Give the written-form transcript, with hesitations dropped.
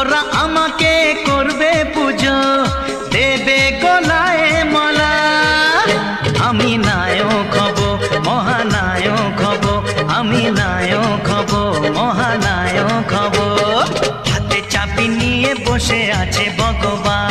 ভক্তরা আমাকে করবে পুজো, দেবে গলায় মালা। আমি নায়ক হব, মহানায়ক হব, আমি নায়ক হব, মহানায়ক হব। হাতে চাবি নিয়ে বসে আছে ভগবান,